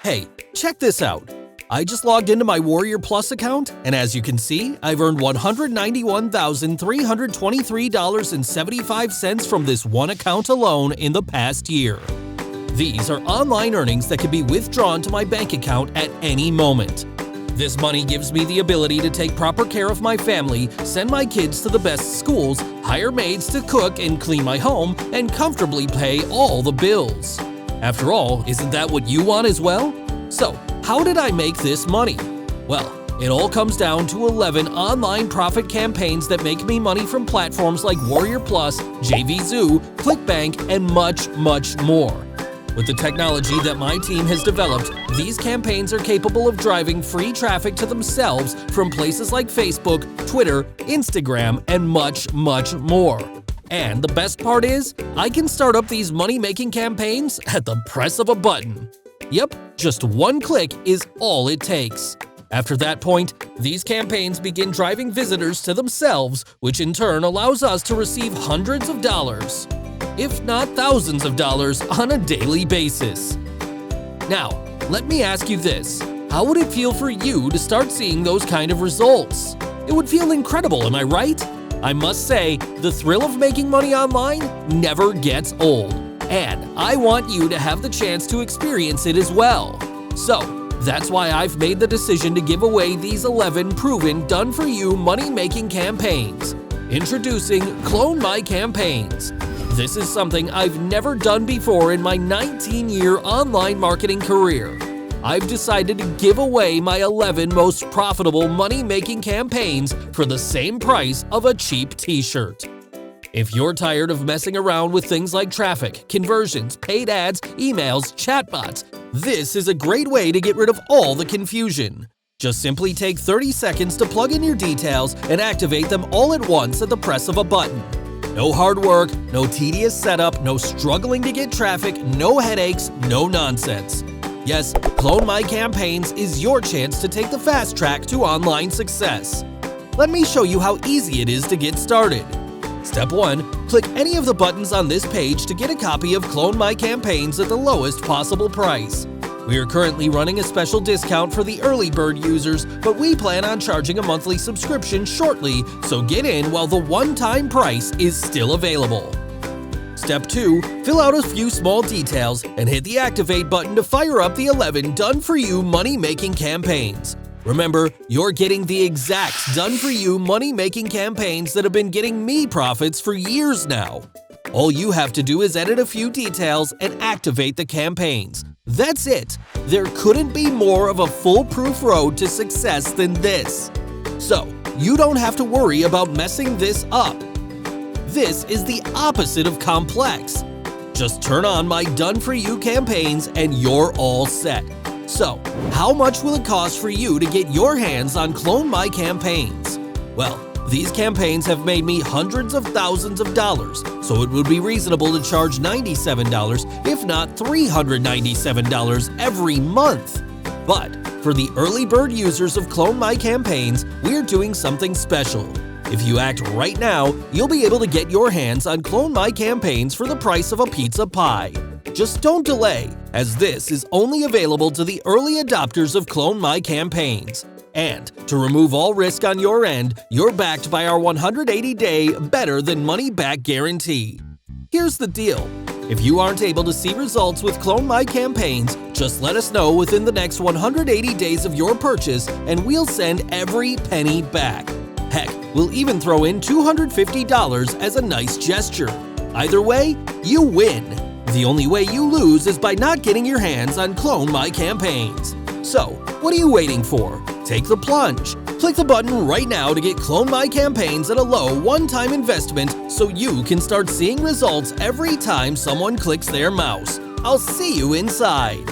Hey, check this out. I just logged into my Warrior+ account, and as you can see, I've earned $191,323.75 from this one account alone in the past year. These are online earnings that can be withdrawn to my bank account at any moment. This money gives me the ability to take proper care of my family, send my kids to the best schools, hire maids to cook and clean my home, and comfortably pay all the bills. After all, isn't that what you want as well? So, how did I make this money? Well, it all comes down to 11 online profit campaigns that make me money from platforms like Warrior+, JVZoo, ClickBank, and much, much more. With the technology that my team has developed, these campaigns are capable of driving free traffic to themselves from places like Facebook, Twitter, Instagram, and much, much more. And the best part is, I can start up these money-making campaigns at the press of a button. Yep, just one click is all it takes. After that point, these campaigns begin driving visitors to themselves, which in turn allows us to receive hundreds of dollars, if not thousands of dollars, on a daily basis. Now, let me ask you this. How would it feel for you to start seeing those kind of results? It would feel incredible, am I right? I must say, the thrill of making money online never gets old. And I want you to have the chance to experience it as well. So, that's why I've made the decision to give away these 11 proven done-for-you money-making campaigns. Introducing Clone My Campaigns. This is something I've never done before in my 19-year online marketing career. I've decided to give away my 11 most profitable money-making campaigns for the same price of a cheap t-shirt. If you're tired of messing around with things like traffic, conversions, paid ads, emails, chatbots, this is a great way to get rid of all the confusion. Just simply take 30 seconds to plug in your details and activate them all at once at the press of a button. No hard work, no tedious setup, no struggling to get traffic, no headaches, no nonsense. Yes, Clone My Campaigns is your chance to take the fast track to online success. Let me show you how easy it is to get started. Step 1. Click any of the buttons on this page to get a copy of Clone My Campaigns at the lowest possible price. We are currently running a special discount for the early bird users, but we plan on charging a monthly subscription shortly, so get in while the one-time price is still available. Step 2. Fill out a few small details and hit the Activate button to fire up the 11 done-for-you money-making campaigns. Remember, you're getting the exact done-for-you money-making campaigns that have been getting me profits for years now. All you have to do is edit a few details and activate the campaigns. That's it. There couldn't be more of a foolproof road to success than this. So, you don't have to worry about messing this up. This is the opposite of complex. Just turn on my done-for-you campaigns and you're all set. So, how much will it cost for you to get your hands on Clone My Campaigns? Well, these campaigns have made me hundreds of thousands of dollars, so it would be reasonable to charge $97, if not $397 every month. But for the early bird users of Clone My Campaigns, we're doing something special. If you act right now, you'll be able to get your hands on Clone My Campaigns for the price of a pizza pie. Just don't delay, as this is only available to the early adopters of Clone My Campaigns. And to remove all risk on your end, you're backed by our 180-day better than money back guarantee. Here's the deal. If you aren't able to see results with Clone My Campaigns, just let us know within the next 180 days of your purchase and we'll send every penny back. Heck, we'll even throw in $250 as a nice gesture. Either way, you win. The only way you lose is by not getting your hands on Clone My Campaigns. So, what are you waiting for? Take the plunge. Click the button right now to get Clone My Campaigns at a low one-time investment so you can start seeing results every time someone clicks their mouse. I'll see you inside.